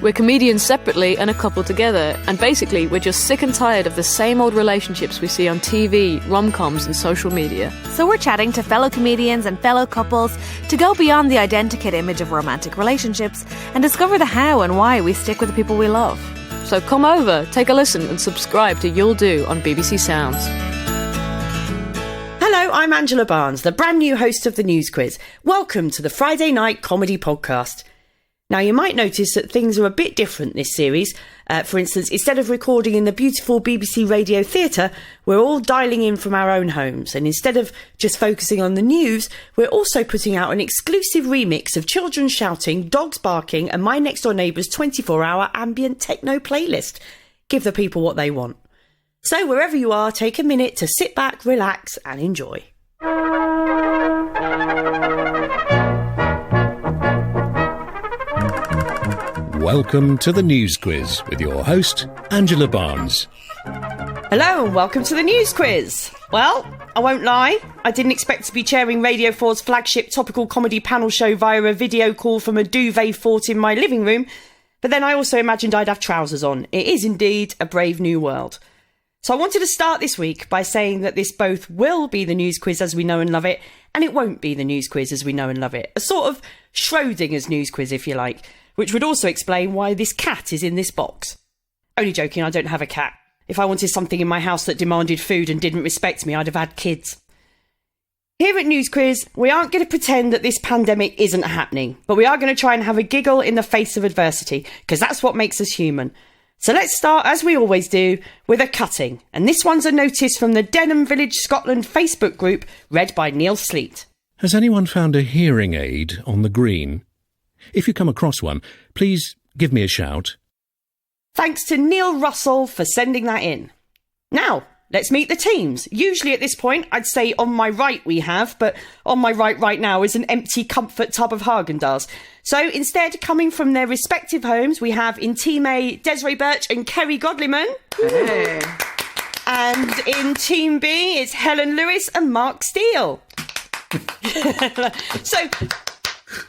We're comedians separately and a couple together, and basically we're just sick and tired of the same old relationships we see on TV, rom-coms and social media. So we're chatting to fellow comedians and fellow couples to go beyond the identikit image of romantic relationships and discover the how and why we stick with the people we love. So come over, take a listen and subscribe to You'll Do on BBC Sounds. Hello, I'm Angela Barnes, the brand new host of the News Quiz. Welcome to the Friday Night Comedy Podcast. Now, you might notice that things are a bit different this series. For instance, instead of recording in the beautiful BBC Radio Theatre, we're all dialing in from our own homes. And instead of just focusing on the news, we're also putting out an exclusive remix of children shouting, dogs barking, and my next-door neighbour's 24-hour ambient techno playlist. Give the people what they want. So wherever you are, take a minute to sit back, relax, and enjoy. Welcome to the News Quiz with your host, Angela Barnes. Hello and welcome to the News Quiz. Well, I won't lie, I didn't expect to be chairing Radio 4's flagship topical comedy panel show via a video call from a duvet fort in my living room, but then I also imagined I'd have trousers on. It is indeed a brave new world. So I wanted to start this week by saying that this both will be the News Quiz as we know and love it, and it won't be the News Quiz as we know and love it. A sort of Schrodinger's News Quiz, if you like, which would also explain why this cat is in this box. Only joking, I don't have a cat. If I wanted something in my house that demanded food and didn't respect me, I'd have had kids. Here at News Quiz, we aren't going to pretend that this pandemic isn't happening, but we are going to try and have a giggle in the face of adversity, because that's what makes us human. So let's start, as we always do, with a cutting. And this one's a notice from the Denham Village Scotland Facebook group, read by Neil Sleet. Has anyone found a hearing aid on the green? If you come across one, please give me a shout. Thanks to Neil Russell for sending that in. Now, let's meet the teams. Usually at this point, I'd say on my right we have, but on my right now is an empty comfort tub of Haagen-Dazs. So instead, coming from their respective homes, we have in Team A, Desiree Burch and Kerry Godliman. Hey. And in Team B, it's Helen Lewis and Mark Steele. So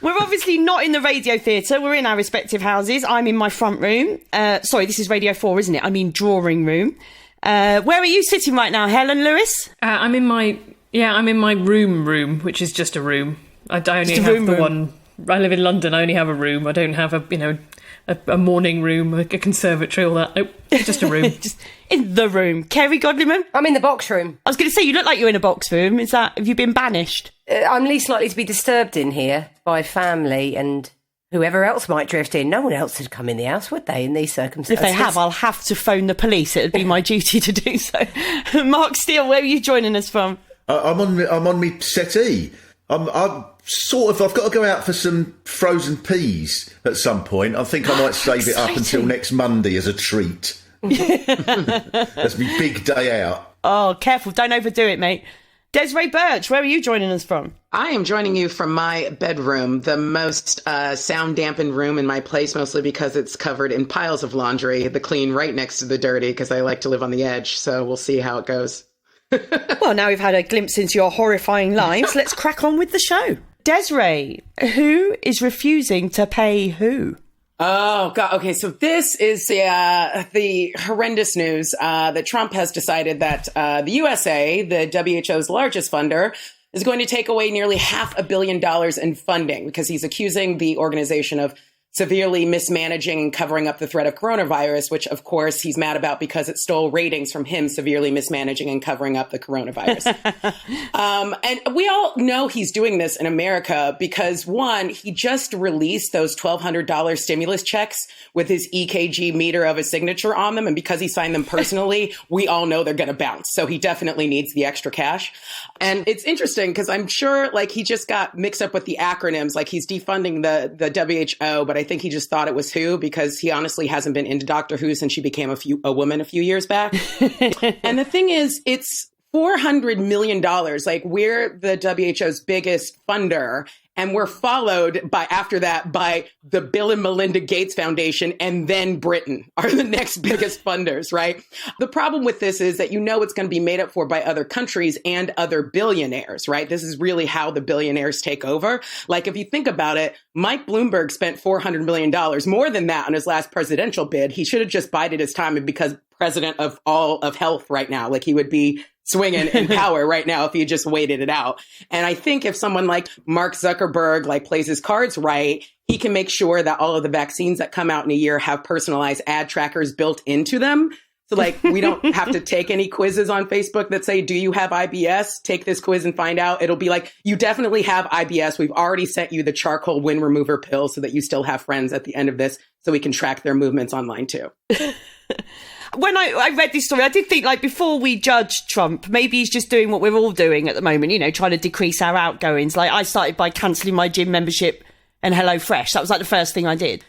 we're obviously not in the radio theatre. We're in our respective houses. I'm in my front room. Sorry, this is Radio 4, isn't it? I mean drawing room. Where are you sitting right now, Helen Lewis? I'm in my room, which is just a room. I only have the one. I live in London. I only have a room. I don't have a morning room, a conservatory, all that. Nope, just a room. Just in the room. Kerry Godliman? I'm in the box room. I was going to say, you look like you're in a box room. Have you been banished? I'm least likely to be disturbed in here by family and whoever else might drift in. No one else would come in the house, would they, in these circumstances? If they have, I'll have to phone the police. It would be my duty to do so. Mark Steele, where are you joining us from? I'm on my settee. I've got to go out for some frozen peas at some point. I think I might save it up until next Monday as a treat. That's my big day out. Oh, careful. Don't overdo it, mate. Desiree Burch, where are you joining us from? I am joining you from my bedroom, the most sound-dampened room in my place, mostly because it's covered in piles of laundry, the clean right next to the dirty, because I like to live on the edge, so we'll see how it goes. Well, now we've had a glimpse into your horrifying lives, let's crack on with the show. Desiree, who is refusing to pay who? Oh, God. Okay, so this is the horrendous news that Trump has decided that the USA, the WHO's largest funder, is going to take away nearly $500 million in funding because he's accusing the organization of severely mismanaging and covering up the threat of coronavirus, which, of course, he's mad about because it stole ratings from him severely mismanaging and covering up the coronavirus. And we all know he's doing this in America because, one, he just released those $1,200 stimulus checks with his EKG meter of his signature on them. And because he signed them personally, we all know they're going to bounce. So he definitely needs the extra cash. And it's interesting because I'm sure he just got mixed up with the acronyms, like he's defunding the WHO, but I think he just thought it was WHO because he honestly hasn't been into Doctor Who since she became a woman a few years back. And the thing is, it's $400 million. Like, we're the WHO's biggest funder. And we're followed after that by the Bill and Melinda Gates Foundation, and then Britain are the next biggest funders, right? The problem with this is that it's going to be made up for by other countries and other billionaires, right? This is really how the billionaires take over. Like, if you think about it, Mike Bloomberg spent $400 million, more than that, on his last presidential bid. He should have just bided his time and become president of all of health right now. Like, he would be swinging in power right now if he just waited it out. And I think if someone like Mark Zuckerberg plays his cards right, he can make sure that all of the vaccines that come out in a year have personalized ad trackers built into them. So we don't have to take any quizzes on Facebook that say, do you have IBS? Take this quiz and find out. It'll be like, you definitely have IBS. We've already sent you the charcoal wind remover pill so that you still have friends at the end of this, so we can track their movements online too. When I read this story, I did think, before we judge Trump, maybe he's just doing what we're all doing at the moment, trying to decrease our outgoings. I started by cancelling my gym membership and HelloFresh. That was the first thing I did.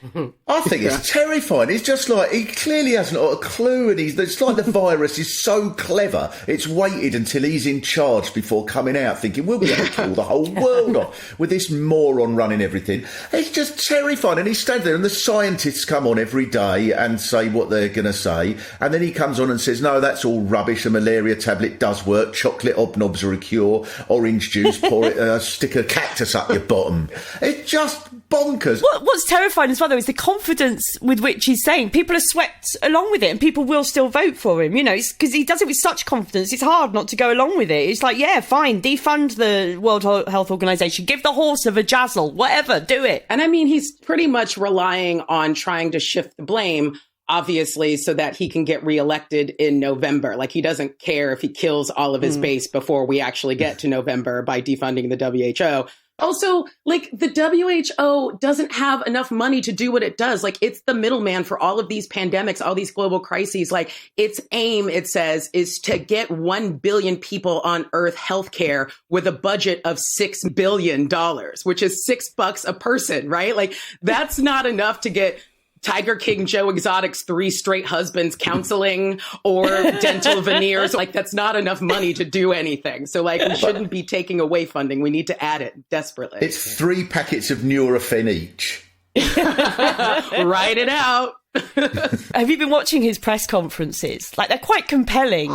I think it's terrifying. It's just he clearly hasn't got a clue, and it's like the virus is so clever. It's waited until he's in charge before coming out, thinking we'll be able to kill the whole world off with this moron running everything. It's just terrifying. And he stands there, and the scientists come on every day and say what they're going to say, and then he comes on and says, no, that's all rubbish. A malaria tablet does work. Chocolate hobnobs are a cure. Orange juice, pour it, stick a cactus up your bottom. It's just bonkers. What's terrifying as well, though, is the confidence with which he's saying. People are swept along with it, and people will still vote for him. It's because he does it with such confidence. It's hard not to go along with it. It's yeah, fine, defund the World Health Organization, give the horse a vajazzle, whatever, do it. And I mean, he's pretty much relying on trying to shift the blame, obviously, so that he can get reelected in November. He doesn't care if he kills all of his base before we actually get to November by defunding the WHO. Also, the WHO doesn't have enough money to do what it does. It's the middleman for all of these pandemics, all these global crises. Its aim, it says, is to get 1 billion people on Earth healthcare with a budget of $6 billion, which is $6 a person, right? That's not enough to get Tiger King Joe Exotic's 3 straight husbands counseling or dental veneers. That's not enough money to do anything. So we shouldn't be taking away funding. We need to add it desperately. It's 3 packets of Nurofen each. Write it out. Have you been watching his press conferences? They're quite compelling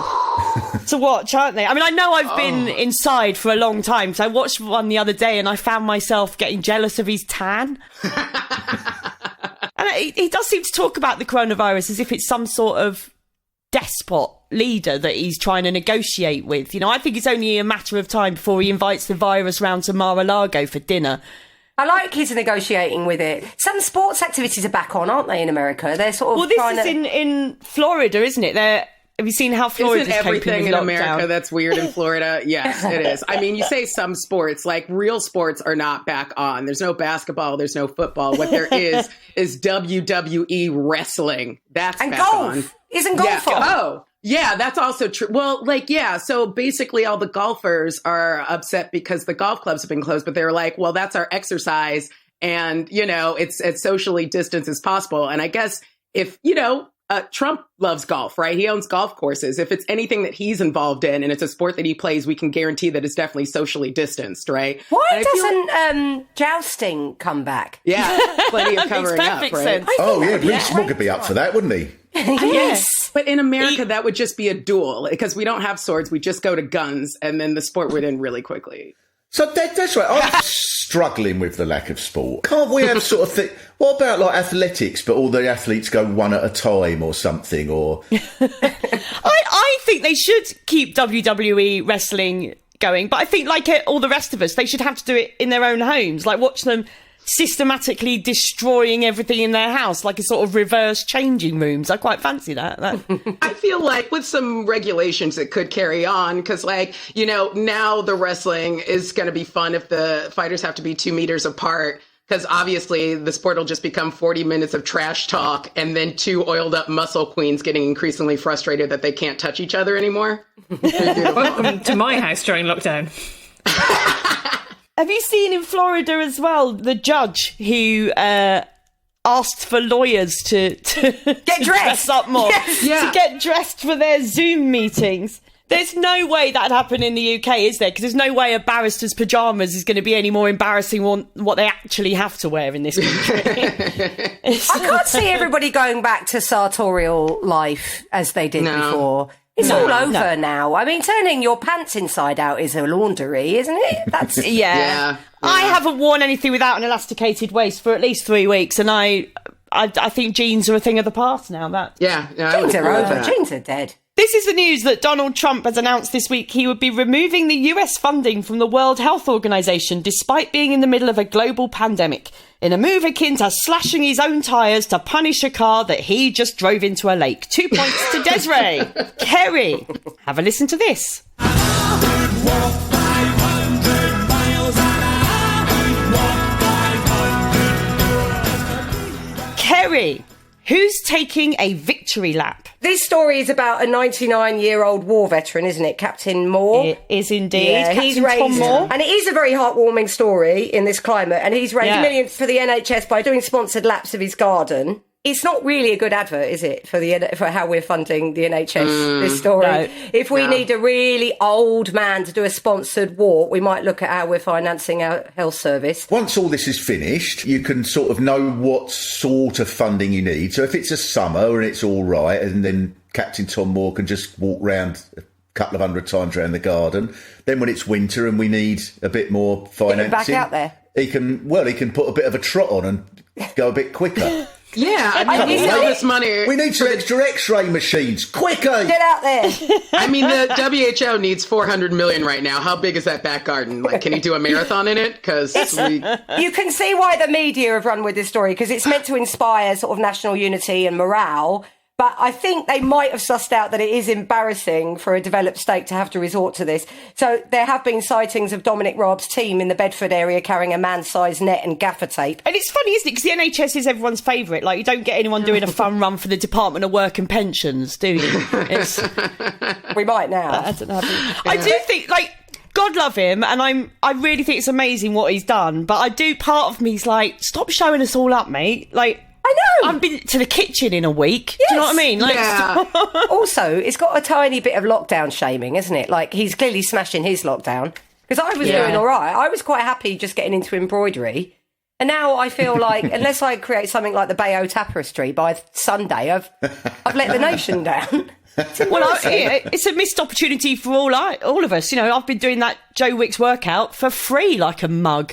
to watch, aren't they? I mean, I know I've been inside for a long time, so I watched one the other day and I found myself getting jealous of his tan. And he does seem to talk about the coronavirus as if it's some sort of despot leader that he's trying to negotiate with. I think it's only a matter of time before he invites the virus round to Mar-a-Lago for dinner. I like his negotiating with it. Some sports activities are back on, aren't they, in America? They're sort of Well, this is in Florida, isn't it? Have you seen how Florida's Isn't everything in lockdown? America that's weird in Florida? Yes, it is. I mean, you say some sports, real sports are not back on. There's no basketball. There's no football. What there is WWE wrestling. That's and back golf. on. Isn't golf on? Oh, yeah, that's also true. Well, so basically all the golfers are upset because the golf clubs have been closed, but they're like, well, that's our exercise. And, it's as socially distanced as possible. And I guess if, Trump loves golf, right? He owns golf courses. If it's anything that he's involved in and it's a sport that he plays, we can guarantee that it's definitely socially distanced, right? Why doesn't jousting come back? Yeah, plenty of covering up, right? Sense. Reese Mogg would be up for that, wouldn't he? Yes. But in America, that would just be a duel because we don't have swords. We just go to guns and then the sport would end really quickly. So that's right. I'm struggling with the lack of sport. Can't we have sort of thing? What about athletics, but all the athletes go one at a time or something? Or I think they should keep WWE wrestling going, but I think all the rest of us, they should have to do it in their own homes. Watch them systematically destroying everything in their house, a sort of reverse changing rooms. I quite fancy that. I feel with some regulations it could carry on because now the wrestling is going to be fun if the fighters have to be 2 meters apart because obviously the sport will just become 40 minutes of trash talk and then 2 oiled up muscle queens getting increasingly frustrated that they can't touch each other anymore. Welcome to my house during lockdown. Have you seen in Florida as well the judge who asked for lawyers to get dressed dress up more, yes. to get dressed for their Zoom meetings? There's no way that'd happen in the UK, is there? Because there's no way a barrister's pyjamas is going to be any more embarrassing than what they actually have to wear in this country. I can't see everybody going back to sartorial life as they did before. It's all over now. I mean, turning your pants inside out is a laundry, isn't it? That's yeah. I haven't worn anything without an elasticated waist for at least 3 weeks, and I think jeans are a thing of the past now. Jeans are over. Jeans are dead. This is the news that Donald Trump has announced this week he would be removing the US funding from the World Health Organization despite being in the middle of a global pandemic, in a move akin to slashing his own tyres to punish a car that he just drove into a lake. 2 points to Desiree. Kerry, have a listen to this. Kerry, who's taking a victory lap? This story is about a 99-year-old war veteran, isn't it? Captain Moore. It is indeed. Yeah, Captain Tom Moore. And it is a very heartwarming story in this climate. And he's raised millions for the NHS by doing sponsored laps of his garden. It's not really a good advert, is it, for how we're funding the NHS, this story? No, if we need a really old man to do a sponsored walk, we might look at how we're financing our health service. Once all this is finished, you can sort of know what sort of funding you need. So if it's a summer and it's all right, and then Captain Tom Moore can just walk round a couple of 100 times around the garden. Then when it's winter and we need a bit more financing, back out there. He can put a bit of a trot on and go a bit quicker. Yeah, I mean, all this money. We need some extra X-ray machines. Quicker! Get out there. I mean, the WHO needs 400 million right now. How big is that back garden? Like, can you do a marathon in it? Because you can see why the media have run with this story, because it's meant to inspire sort of national unity and morale. But I think they might have sussed out that it is embarrassing for a developed state to have to resort to this. So there have been sightings of Dominic Raab's team in the Bedford area carrying a man-sized net and gaffer tape. And it's funny, isn't it? Because the NHS is everyone's favourite. Like, you don't get anyone doing a fun run for the Department of Work and Pensions, do you? We might now. That hasn't happened. I do think, like, God love him, and I really think it's amazing what he's done. But part of me's like, stop showing us all up, mate. Like, I know. I've been to the kitchen in a week. Yes. Do you know what I mean? Like, yeah. Also, it's got a tiny bit of lockdown shaming, isn't it? Like, he's clearly smashing his lockdown. Because I was doing all right. I was quite happy just getting into embroidery. And now I feel like, unless I create something like the Bayeux Tapestry by Sunday, I've let the nation down. It's a missed opportunity for all of us. You know, I've been doing that Joe Wicks workout for free like a mug.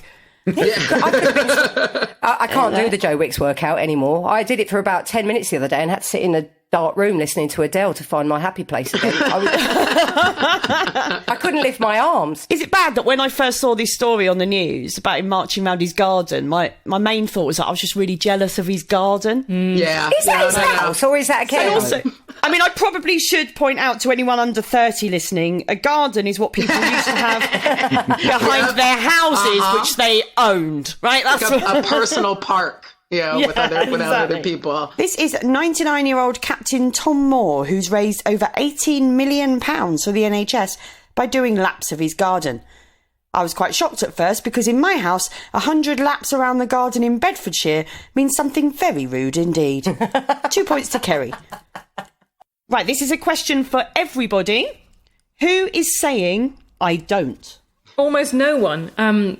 I can't do the Joe Wicks workout anymore. I did it for about 10 minutes the other day and had to sit in a dark room listening to Adele to find my happy place again. I couldn't lift my arms. Is it bad that when I first saw this story on the news about him marching around his garden, my main thought was that I was just really jealous of his garden? Yeah. Is that his house or is that a care? And also, I mean, I probably should point out to anyone under 30 listening, a garden is what people used to have behind their houses, which they owned, right? That's like a personal park. With other people. This is 99-year-old Captain Tom Moore, who's raised over £18 million for the NHS by doing laps of his garden. I was quite shocked at first because in my house, 100 laps around the garden in Bedfordshire means something very rude indeed. 2 points to Kerry. Right, this is a question for everybody. Who is saying I don't? Almost no one,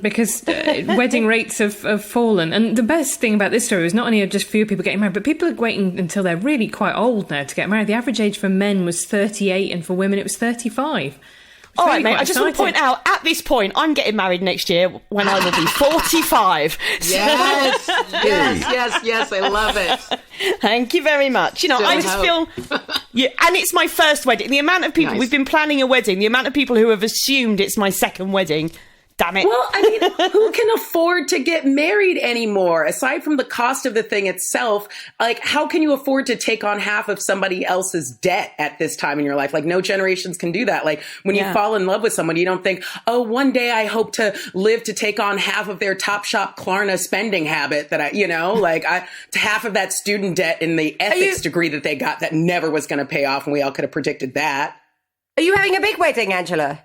because wedding rates have fallen. And the best thing about this story is not only are just fewer people getting married, but people are waiting until they're really quite old now to get married. The average age for men was 38, and for women it was 35. All right, mate, I just want to point out, at this point, I'm getting married next year when I will be 45. Yes, yes, I love it. Thank you very much. You know, I just feel... Yeah, and it's my first wedding. The amount of people... We've been planning a wedding. The amount of people who have assumed it's my second wedding... Damn it. Well, I mean, who can afford to get married anymore? Aside from the cost of the thing itself, like, how can you afford to take on half of somebody else's debt at this time in your life? Like, no generations can do that. Like, when you fall in love with someone, you don't think, oh, one day I hope to live to take on half of their Topshop Klarna spending habit that half of that student debt in the ethics degree that they got that never was going to pay off, and we all could have predicted that. Are you having a big wedding, Angela?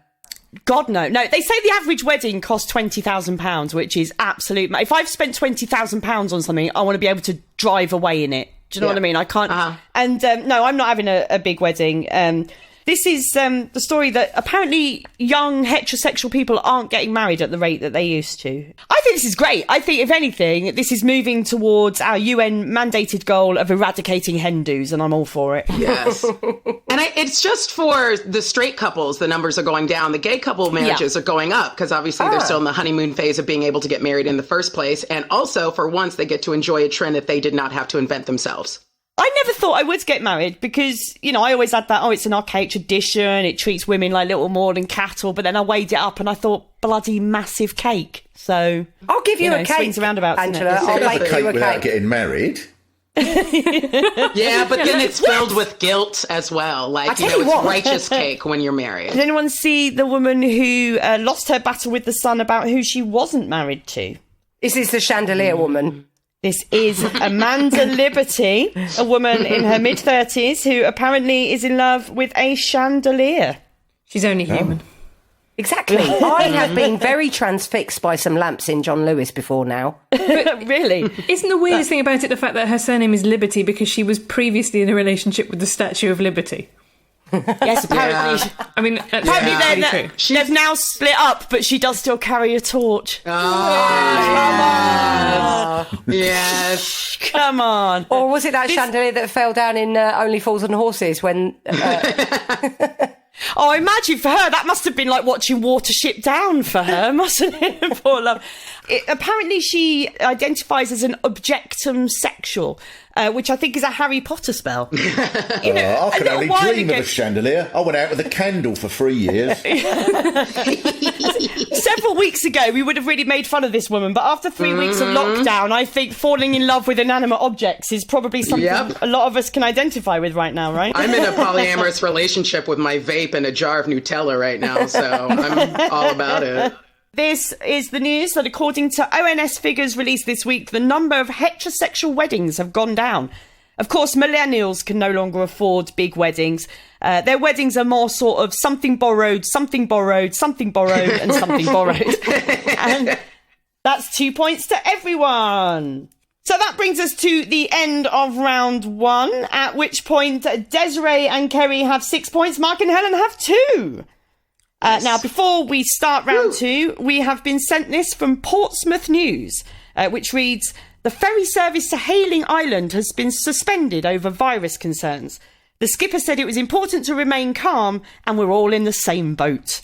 God, no. No, they say the average wedding costs £20,000, which is absolute... If I've spent £20,000 on something, I want to be able to drive away in it. Do you know what I mean? I can't... And no, I'm not having a big wedding. This is the story that apparently young heterosexual people aren't getting married at the rate that they used to. I think this is great. I think, if anything, this is moving towards our UN mandated goal of eradicating Hindus, and I'm all for it. Yes. And it's just for the straight couples, the numbers are going down. The gay couple marriages are going up because obviously they're still in the honeymoon phase of being able to get married in the first place. And also, for once, they get to enjoy a trend that they did not have to invent themselves. I never thought I would get married because, I always had that, it's an archaic tradition, it treats women like little more than cattle, but then I weighed it up and I thought, bloody massive cake. So I'll give you a cake, swings and roundabouts, Angela. I'll make you a cake. Without getting married. Yeah, but then it's filled with guilt as well. Like, it's righteous cake when you're married. Did anyone see the woman who lost her battle with the sun about who she wasn't married to? Is this the chandelier woman? This is Amanda Liberty, a woman in her mid-30s who apparently is in love with a chandelier. She's only human. Exactly. I have been very transfixed by some lamps in John Lewis before now. Really? Isn't the weirdest thing about it the fact that her surname is Liberty because she was previously in a relationship with the Statue of Liberty? Yes, apparently. Yeah. I mean, apparently they've now split up, but she does still carry a torch. Oh, come on. Yes. Come on. Or was it that chandelier that fell down in Only Fools and Horses when... Oh, imagine for her, that must have been like watching Watership Down for her, mustn't it? Poor love. Apparently she identifies as an objectum sexual, which I think is a Harry Potter spell. I can only dream of a chandelier. I went out with a candle for 3 years. Several weeks ago, we would have really made fun of this woman, but after 3 weeks of lockdown, I think falling in love with inanimate objects is probably something a lot of us can identify with right now, right? I'm in a polyamorous relationship with my vape and a jar of Nutella right now, so I'm all about it. This is the news that according to ONS figures released this week, the number of heterosexual weddings have gone down. Of course, millennials can no longer afford big weddings. Their weddings are more sort of something borrowed, something borrowed, something borrowed, and something borrowed. And that's 2 points to everyone. So that brings us to the end of round one, at which point Desiree and Kerry have 6 points, Mark and Helen have 2. Now, before we start round two, we have been sent this from Portsmouth News, which reads, the ferry service to Hayling Island has been suspended over virus concerns. The skipper said it was important to remain calm and we're all in the same boat.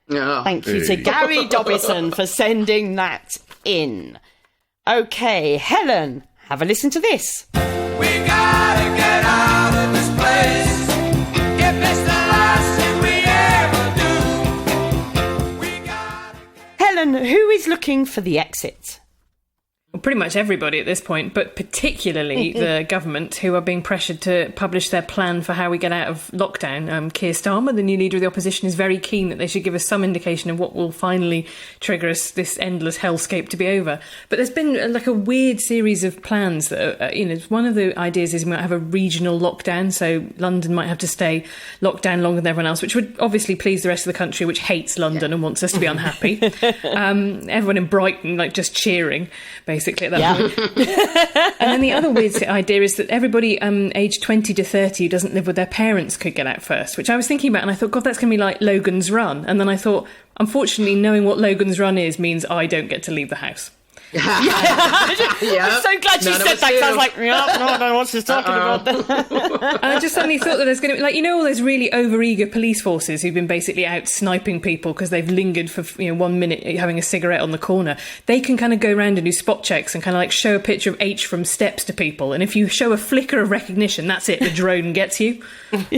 Oh, thank you to Gary Dobison for sending that in. Okay, Helen, have a listen to this. We gotta get out of this place. If it's the last thing we ever do. Helen, who is looking for the exit? Well, pretty much everybody at this point, but particularly the government, who are being pressured to publish their plan for how we get out of lockdown. Keir Starmer, the new leader of the opposition, is very keen that they should give us some indication of what will finally trigger us this endless hellscape to be over. But there's been like a weird series of plans that, one of the ideas is we might have a regional lockdown, so London might have to stay locked down longer than everyone else, which would obviously please the rest of the country, which hates London and wants us to be unhappy. Everyone in Brighton, just cheering, basically, at that point. And then the other weird idea is that everybody aged 20 to 30 who doesn't live with their parents could get out first, which I was thinking about, and I thought, God, that's going to be like Logan's Run. And then I thought, unfortunately, knowing what Logan's Run is means I don't get to leave the house. I'm so glad you said that, because I was like, no, I don't know what she's talking about. And I just suddenly thought that there's going to be, all those really overeager police forces who've been basically out sniping people because they've lingered for 1 minute having a cigarette on the corner. They can kind of go around and do spot checks and kind of show a picture of H from Steps to people, and if you show a flicker of recognition, that's it, the drone gets you. They're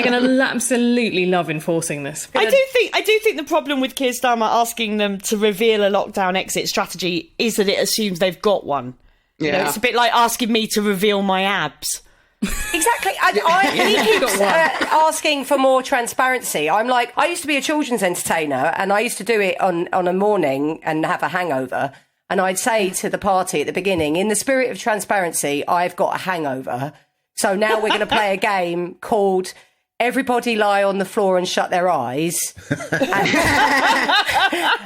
going to absolutely love enforcing this. I do think the problem with Keir Starmer asking them to reveal a lockdown exit strategy is that it assumes they've got one. Yeah. It's a bit like asking me to reveal my abs. Exactly. He keeps asking for more transparency. I'm like, I used to be a children's entertainer, and I used to do it on a morning and have a hangover. And I'd say to the party at the beginning, in the spirit of transparency, I've got a hangover. So now we're going to play a game called Everybody Lie on the Floor and Shut Their Eyes.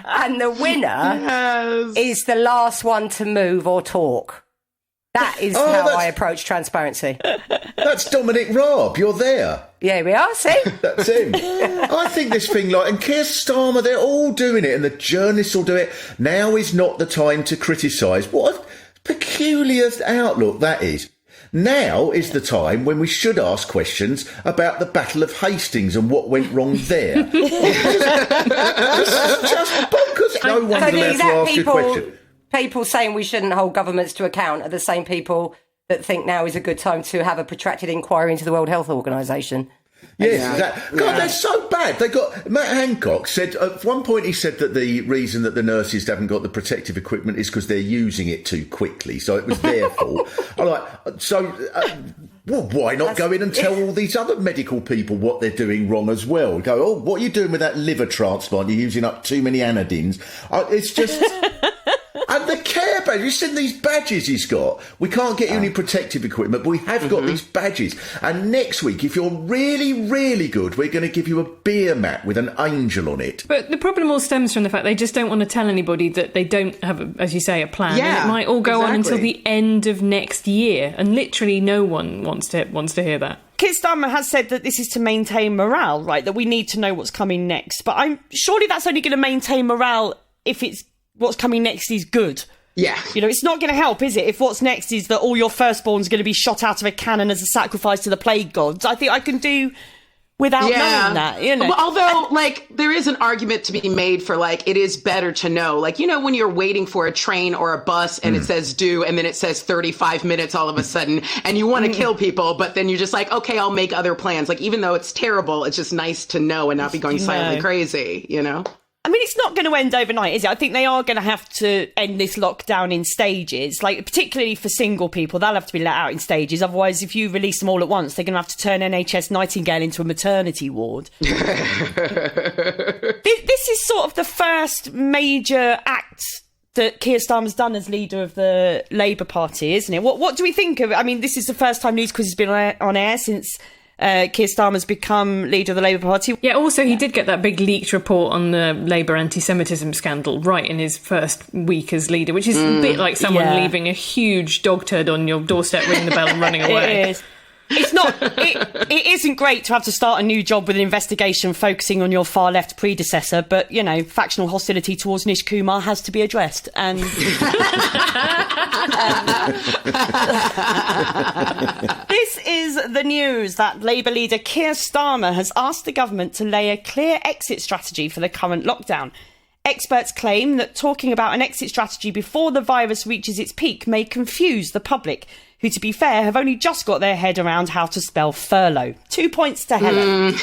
And the winner is the last one to move or talk. That is how I approach transparency. That's Dominic Raab. You're there. Yeah, we are, see? That's him. I think this thing, and Keir Starmer, they're all doing it, and the journalists will do it. Now is not the time to criticise. What a peculiar outlook that is. Now is the time when we should ask questions about the Battle of Hastings and what went wrong there. It's just bonkers. No one's allowed to ask a question. People saying we shouldn't hold governments to account are the same people that think now is a good time to have a protracted inquiry into the World Health Organisation. Yes, God, they're so bad. Matt Hancock said at one point, he said that the reason that the nurses haven't got the protective equipment is because they're using it too quickly. So it was their fault. I'm like, why not go in and tell all these other medical people what they're doing wrong as well? Go, oh, what are you doing with that liver transplant? You're using up too many anodines. It's just... And the care badge, you've seen these badges he's got. We can't get you any protective equipment, but we have got these badges. And next week, if you're really, really good, we're going to give you a beer mat with an angel on it. But the problem all stems from the fact they just don't want to tell anybody that they don't have, as you say, a plan. Yeah, and it might all go on until the end of next year. And literally no one wants to hear that. Keir Starmer has said that this is to maintain morale, right? That we need to know what's coming next. But surely that's only going to maintain morale if it's what's coming next is good. Yeah. It's not going to help, is it? If what's next is that all your firstborn's going to be shot out of a cannon as a sacrifice to the plague gods. I think I can do without knowing that, Although, there is an argument to be made for, it is better to know. When you're waiting for a train or a bus and it says due and then it says 35 minutes all of a sudden and you want to kill people, but then you're just like, okay, I'll make other plans. Even though it's terrible, it's just nice to know and not be going silently crazy, I mean, it's not going to end overnight, is it? I think they are going to have to end this lockdown in stages, particularly for single people. They'll have to be let out in stages. Otherwise, if you release them all at once, they're going to have to turn NHS Nightingale into a maternity ward. This is sort of the first major act that Keir Starmer's done as leader of the Labour Party, isn't it? What do we think of it? I mean, this is the first time News Quiz has been on air since... Keir Starmer's become leader of the Labour Party. Yeah, also he did get that big leaked report on the Labour anti-Semitism scandal right in his first week as leader, which is a bit like someone leaving a huge dog turd on your doorstep, ringing the bell and running away. It is. It's not. It isn't great to have to start a new job with an investigation focusing on your far left predecessor, but factional hostility towards Nish Kumar has to be addressed. And this is the news that Labour leader Keir Starmer has asked the government to lay a clear exit strategy for the current lockdown. Experts claim that talking about an exit strategy before the virus reaches its peak may confuse the public, who, to be fair, have only just got their head around how to spell furlough. 2 points to Helen.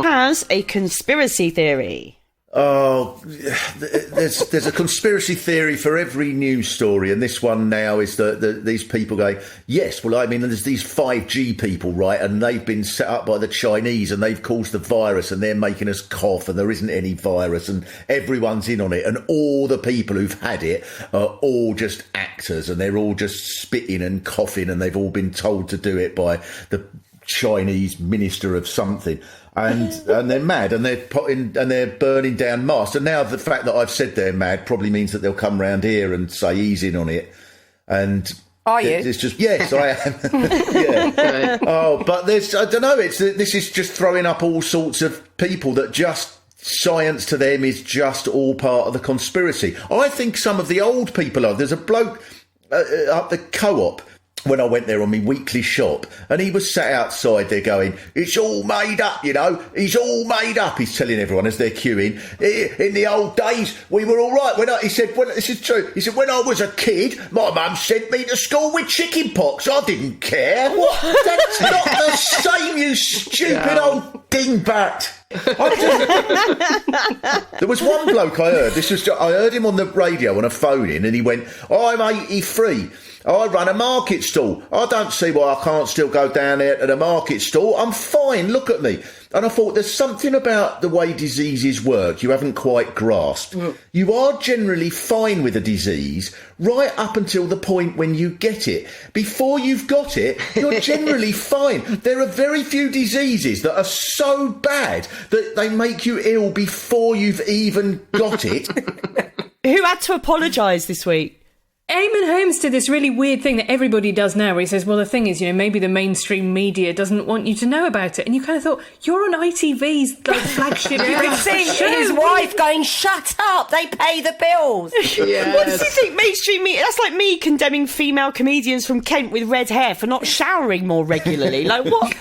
Has a conspiracy theory. Oh, there's a conspiracy theory for every news story, and this one now is these people going, yes, well, I mean, there's these 5G people, right, and they've been set up by the Chinese, and they've caused the virus, and they're making us cough, and there isn't any virus, and everyone's in on it, and all the people who've had it are all just actors, and they're all just spitting and coughing, and they've all been told to do it by the Chinese minister of something. And they're mad, and they're burning down masks. And now the fact that I've said they're mad probably means that they'll come round here and say he's in on it. And are you? It's just yes, I am. Yeah. Oh, but I don't know. This is just throwing up all sorts of people that just science to them is just all part of the conspiracy. I think some of the old people are. There's a bloke up the Co-op. When I went there on my weekly shop, and he was sat outside there going, it's all made up, it's all made up, he's telling everyone as they're queuing. In the old days, we were all right. He said, this is true, he said, when I was a kid, my mum sent me to school with chicken pox. I didn't care. What? That's not the same, you stupid old dingbat. There was one bloke I heard, I heard him on the radio on a phone-in, and he went, I'm 83. I run a market stall. I don't see why I can't still go down there to the market stall. I'm fine, look at me. And I thought, there's something about the way diseases work you haven't quite grasped. You are generally fine with a disease right up until the point when you get it. Before you've got it, you're generally fine. There are very few diseases that are so bad that they make you ill before you've even got it. Who had to apologise this week? Eamon Holmes did this really weird thing that everybody does now, where he says, well, the thing is, maybe the mainstream media doesn't want you to know about it. And you kind of thought, you're on ITV's flagship. You could see his wife going, shut up, they pay the bills. Yes. What does he think mainstream media? That's like me condemning female comedians from Kent with red hair for not showering more regularly. Like, what?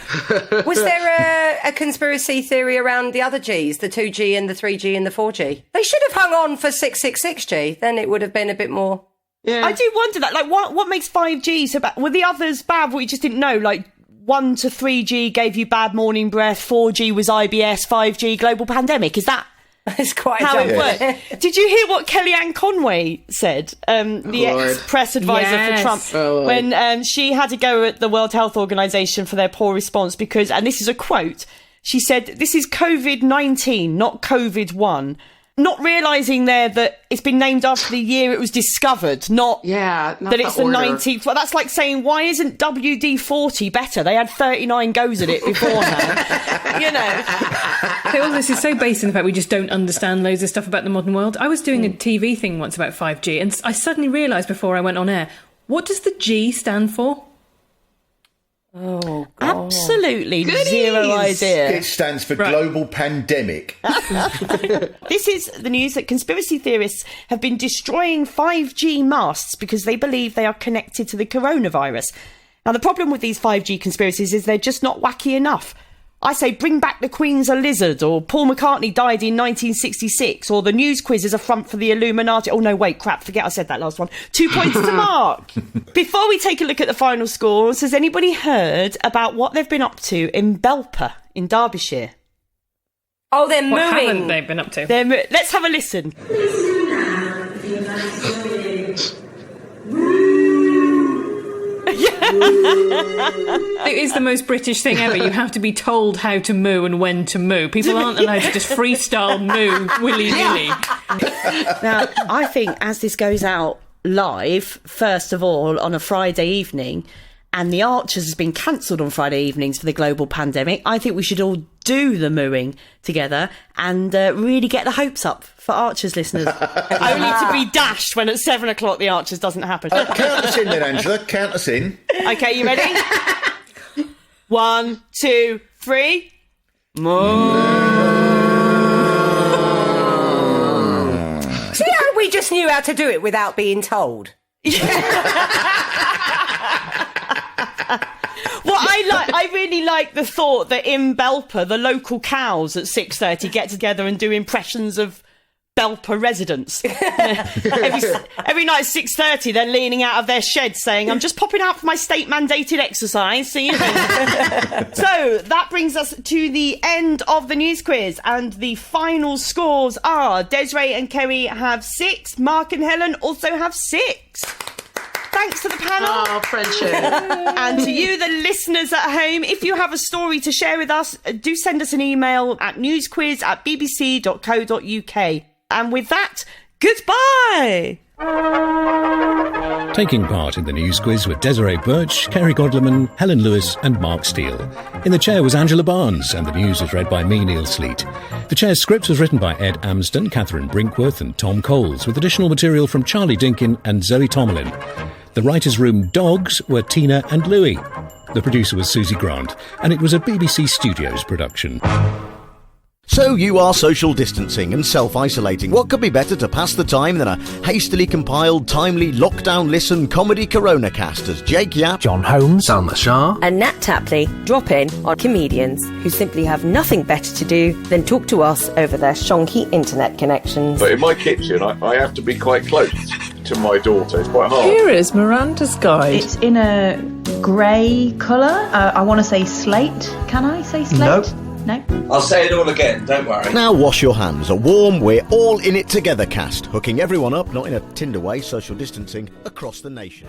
Was there a conspiracy theory around the other Gs, the 2G and the 3G and the 4G? They should have hung on for 666G, then it would have been a bit more... Yeah. I do wonder that. Like, what makes 5G so bad? Were the others bad? What you just didn't know? Like, 1 to 3G gave you bad morning breath. 4G was IBS. 5G global pandemic. Is that It's quite how it worked? Did you hear what Kellyanne Conway said? The ex-press advisor for Trump, when she had to go at the World Health Organization for their poor response because, and this is a quote, she said, "This is COVID-19, not COVID-1." Not realising there that it's been named after the year it was discovered, not that it's the 19th. Well, that's like saying, why isn't WD-40 better? They had 39 goes at it beforehand. All this is so based in the fact we just don't understand loads of stuff about the modern world. I was doing a TV thing once about 5G, and I suddenly realised before I went on air, what does the G stand for? Oh, God. Absolutely zero idea. It stands for global pandemic. This is the news that conspiracy theorists have been destroying 5G masts because they believe they are connected to the coronavirus. Now, the problem with these 5G conspiracies is they're just not wacky enough. I say bring back the Queen's a lizard, or Paul McCartney died in 1966, or the news quiz is a front for the Illuminati. Oh, no, wait, crap, forget I said that last one. 2 points to Mark. Before we take a look at the final scores, has anybody heard about what they've been up to in Belper in Derbyshire? Oh, they're moving. What haven't they been up to? Let's have a listen. It is the most British thing ever. You have to be told how to moo and when to moo. People aren't allowed to just freestyle moo willy-nilly. Now, I think as this goes out live, first of all, on a Friday evening, and the Archers has been cancelled on Friday evenings for the global pandemic, I think we should all do the mooing together and really get the hopes up for Archers listeners. Only to be dashed when at 7 o'clock the Archers doesn't happen. Count us in then, Angela. Count us in. OK, you ready? 1, 2, 3. Moo. See how we just knew how to do it without being told? Well, I really like the thought that in Belper, the local cows at 6:30 get together and do impressions of Belper residents. every night at 6:30, they're leaning out of their shed saying, "I'm just popping out for my state-mandated exercise." So that brings us to the end of the news quiz, and the final scores are Desiree and Kerry have 6, Mark and Helen also have 6. Thanks to the panel. Oh, friendship. And to you, the listeners at home, if you have a story to share with us, do send us an email at newsquiz@bbc.co.uk. And with that, goodbye. Taking part in the news quiz were Desiree Burch, Kerry Godliman, Helen Lewis and Mark Steele. In the chair was Angela Barnes, and the news was read by me, Neil Sleet. The chair's script was written by Ed Amsden, Catherine Brinkworth and Tom Coles, with additional material from Charlie Dinkin and Zoe Tomlin. The writers' room dogs were Tina and Louis. The producer was Susie Grant, and it was a BBC Studios production. So you are social distancing and self-isolating. What could be better to pass the time than a hastily compiled, timely lockdown listen comedy Corona cast as Jake Yap, John Holmes, Salma Shah and Nat Tapley drop in on comedians who simply have nothing better to do than talk to us over their shonky internet connections. But in my kitchen, I have to be quite close to my daughter. It's quite hard. Here is Miranda's guide. It's in a grey colour. I want to say slate. Can I say slate? No. I'll say it all again, don't worry. Now wash your hands. A warm, we're all in it together cast, hooking everyone up, not in a Tinder way, social distancing, across the nation.